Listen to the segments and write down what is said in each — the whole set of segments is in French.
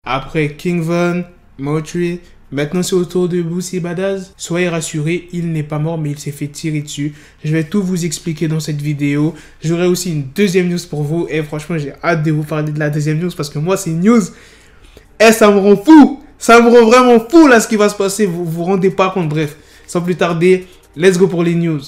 Après King Von, Moutri, maintenant c'est au tour de Boosie Badazz. Soyez rassurés, il n'est pas mort mais il s'est fait tirer dessus. Je vais tout vous expliquer dans cette vidéo. J'aurai aussi une deuxième news pour vous. Et franchement, j'ai hâte de vous parler de la deuxième news parce que moi, c'est une news. Et ça me rend fou. Ça me rend vraiment fou là ce qui va se passer. Vous vous rendez pas compte. Bref, sans plus tarder, let's go pour les news.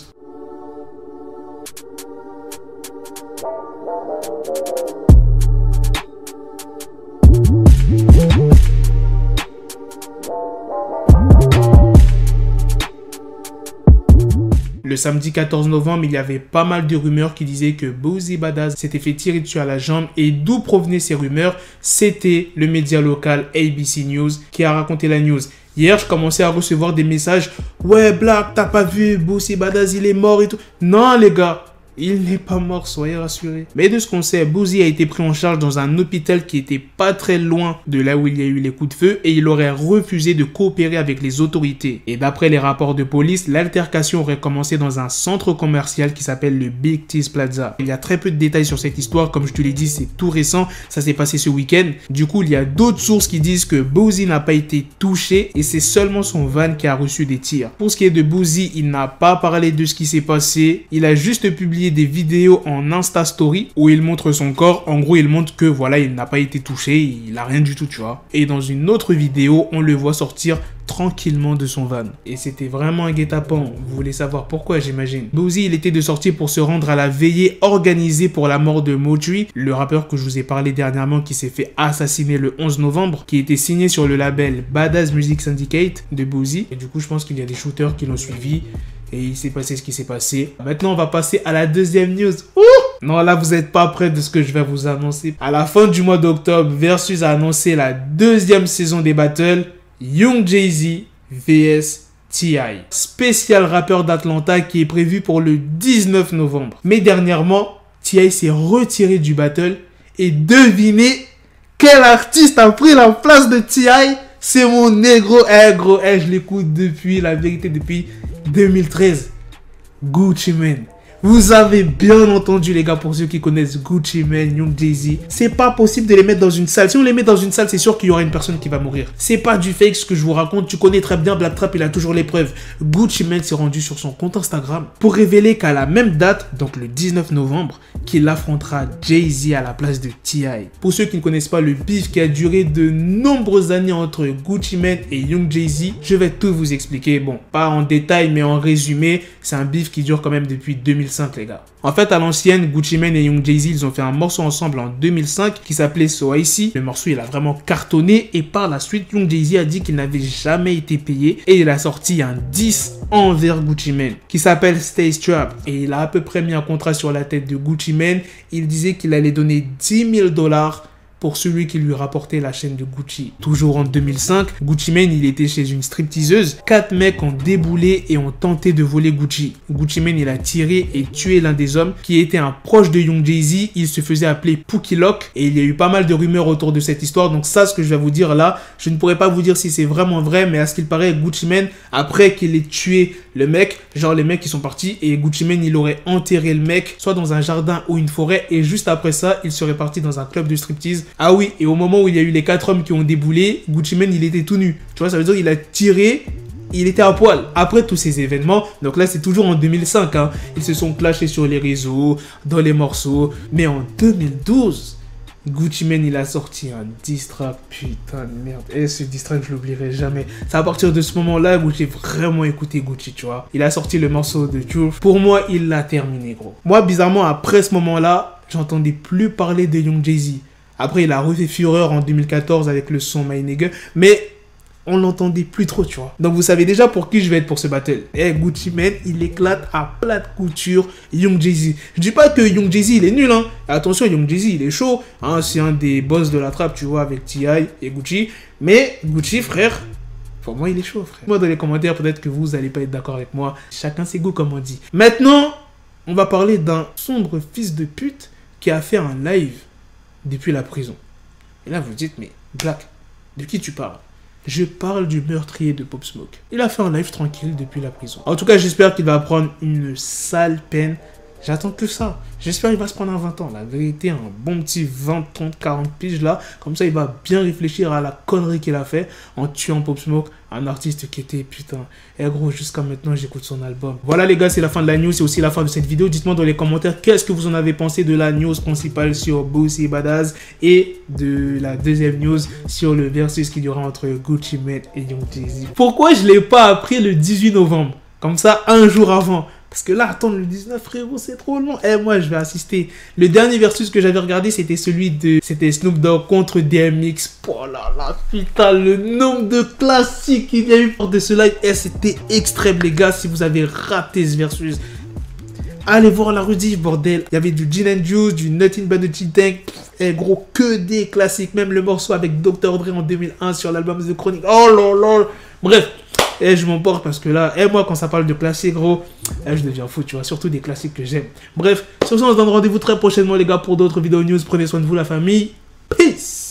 Le samedi 14 novembre, il y avait pas mal de rumeurs qui disaient que Boosie Badazz s'était fait tirer dessus à la jambe. Et d'où provenaient ces rumeurs? C'était le média local ABC News qui a raconté la news. Hier, je commençais à recevoir des messages. Ouais, Black, t'as pas vu Boosie Badazz, il est mort et tout. Non, les gars. Il n'est pas mort, soyez rassurés. Mais de ce qu'on sait, Boosie a été pris en charge dans un hôpital qui était pas très loin de là où il y a eu les coups de feu et il aurait refusé de coopérer avec les autorités. Et d'après les rapports de police, l'altercation aurait commencé dans un centre commercial qui s'appelle le Big T's Plaza. Il y a très peu de détails sur cette histoire, comme je te l'ai dit, c'est tout récent, ça s'est passé ce week-end. Du coup, il y a d'autres sources qui disent que Boosie n'a pas été touché et c'est seulement son van qui a reçu des tirs. Pour ce qui est de Boosie, il n'a pas parlé de ce qui s'est passé, il a juste publié des vidéos en Insta Story où il montre son corps. En gros, il montre que voilà, il n'a pas été touché, il a rien du tout, tu vois. Et dans une autre vidéo, on le voit sortir tranquillement de son van. Et c'était vraiment un guet-apens. Vous voulez savoir pourquoi, j'imagine. Boosie, il était de sortie pour se rendre à la veillée organisée pour la mort de Moutri, le rappeur que je vous ai parlé dernièrement qui s'est fait assassiner le 11 novembre, qui était signé sur le label Badazz Music Syndicate de Boosie. Et du coup, je pense qu'il y a des shooters qui l'ont suivi. Et il s'est passé ce qui s'est passé. Maintenant, on va passer à la deuxième news. Ouh! Non, là, vous n'êtes pas prêts de ce que je vais vous annoncer. À la fin du mois d'octobre, Versus a annoncé la deuxième saison des battles. Young Jay-Z vs T.I. Spécial rappeur d'Atlanta qui est prévu pour le 19 novembre. Mais dernièrement, T.I. s'est retiré du battle. Et devinez quel artiste a pris la place de T.I. C'est mon négro. Gros, je l'écoute depuis, la vérité, depuis 2013, Gucci Mane. Vous avez bien entendu, les gars, pour ceux qui connaissent Gucci Mane, Young Jay-Z. C'est pas possible de les mettre dans une salle. Si on les met dans une salle, c'est sûr qu'il y aura une personne qui va mourir. C'est pas du fake ce que je vous raconte. Tu connais très bien Black Trap, il a toujours les preuves. Gucci Mane s'est rendu sur son compte Instagram pour révéler qu'à la même date, donc le 19 novembre, qu'il affrontera Jay-Z à la place de T.I. Pour ceux qui ne connaissent pas le beef qui a duré de nombreuses années entre Gucci Mane et Young Jay-Z, je vais tout vous expliquer. Bon, pas en détail, mais en résumé, c'est un beef qui dure quand même depuis 2005, les gars. En fait, à l'ancienne, Gucci Mane et Young Jay-Z, ils ont fait un morceau ensemble en 2005 qui s'appelait So Icy. Le morceau, il a vraiment cartonné et par la suite, Young Jay-Z a dit qu'il n'avait jamais été payé et il a sorti un 10 envers Gucci Mane qui s'appelle Stay Strapped et il a à peu près mis un contrat sur la tête de Gucci Mane. Il disait qu'il allait donner 10 000 $ pour celui qui lui rapportait la chaîne de Gucci. Toujours en 2005, Gucci Mane, il était chez une stripteaseuse. 4 mecs ont déboulé et ont tenté de voler Gucci. Gucci Mane, il a tiré et tué l'un des hommes qui était un proche de Young Jay-Z. Il se faisait appeler Pookie Lock et il y a eu pas mal de rumeurs autour de cette histoire. Donc ça, ce que je vais vous dire là, je ne pourrais pas vous dire si c'est vraiment vrai, mais à ce qu'il paraît, Gucci Mane, après qu'il ait tué le mec, genre les mecs qui sont partis et Gucci Mane, il aurait enterré le mec soit dans un jardin ou une forêt et juste après ça, il serait parti dans un club de striptease. Ah oui, et au moment où il y a eu les 4 hommes qui ont déboulé, Gucci Mane, il était tout nu. Tu vois, ça veut dire qu'il a tiré, il était à poil. Après tous ces événements, donc là c'est toujours en 2005, hein, ils se sont clashés sur les réseaux, dans les morceaux. Mais en 2012, Gucci Mane, il a sorti un diss track, putain de merde. Et ce diss track, je l'oublierai jamais. C'est à partir de ce moment-là où j'ai vraiment écouté Gucci, tu vois. Il a sorti le morceau de Truth. Pour moi, il l'a terminé, gros. Moi, bizarrement, après ce moment-là, j'entendais plus parler de Young Jay-Z. Après, il a refait Fureur en 2014 avec le son My Nigga, mais on l'entendait plus trop, tu vois. Donc, vous savez déjà pour qui je vais être pour ce battle. Gucci Mane, il éclate à plate couture Young Jay-Z. Je dis pas que Young Jay-Z, il est nul, hein. Attention, Young Jay-Z, il est chaud. Hein, c'est un des boss de la trappe, tu vois, avec T.I. et Gucci. Mais Gucci, frère, pour moi, il est chaud, frère. Moi, dans les commentaires, peut-être que vous allez pas être d'accord avec moi. Chacun ses goûts, comme on dit. Maintenant, on va parler d'un sombre fils de pute qui a fait un live depuis la prison. Et là, vous dites, mais Black, de qui tu parles? Je parle du meurtrier de Pop Smoke. Il a fait un live tranquille depuis la prison. En tout cas, j'espère qu'il va prendre une sale peine J'attends que ça. J'espère qu'il va se prendre un 20 ans. La vérité, un bon petit 20, 30, 40 piges là. Comme ça, il va bien réfléchir à la connerie qu'il a fait en tuant Pop Smoke, un artiste qui était putain. Et gros, jusqu'à maintenant, j'écoute son album. Voilà les gars, c'est la fin de la news. C'est aussi la fin de cette vidéo. Dites-moi dans les commentaires qu'est-ce que vous en avez pensé de la news principale sur Boosie Badazz et de la deuxième news sur le versus qu'il y aura entre Gucci Mane et Young Jeezy. Pourquoi je ne l'ai pas appris le 18 novembre? Comme ça, un jour avant. Parce que là, attendre le 19, frérot, c'est trop long. Eh, moi, je vais assister. Le dernier versus que j'avais regardé, c'était celui de... C'était Snoop Dogg contre DMX. Oh là là, putain, le nombre de classiques qu'il y a eu pour de ce live. Eh, c'était extrême, les gars, si vous avez raté ce versus. Allez voir la rediff, bordel. Il y avait du Gin and Juice, du Nothing But the Tank. Eh, gros, que des classiques. Même le morceau avec Dr. Dre en 2001 sur l'album The Chronic. Oh là là. Bref. Et je m'emporte parce que là, moi quand ça parle de classiques, gros, je deviens fou, tu vois, surtout des classiques que j'aime. Bref, sur ce, on se donne rendez-vous très prochainement les gars pour d'autres vidéos news. Prenez soin de vous la famille. Peace.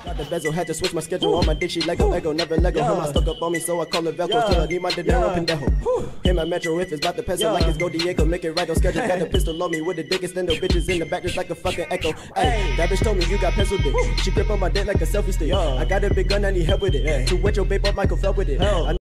Got the bezel, had to switch my schedule on my dick, she Lego, never Lego. Him, I stuck up on me, so I call it Velcro. Till I need my dinero pendejo. Him, my metro, if it's about to peso, like it's go Diego, make it right on schedule. Got a pistol on me with the dick, extendo bitches in the back, just like a fucking echo. Hey, that bitch told me you got pencil dick. She grip on my dick like a selfie stick. I got a big gun, I need help with it. To wet your babe up, Michael fell with it.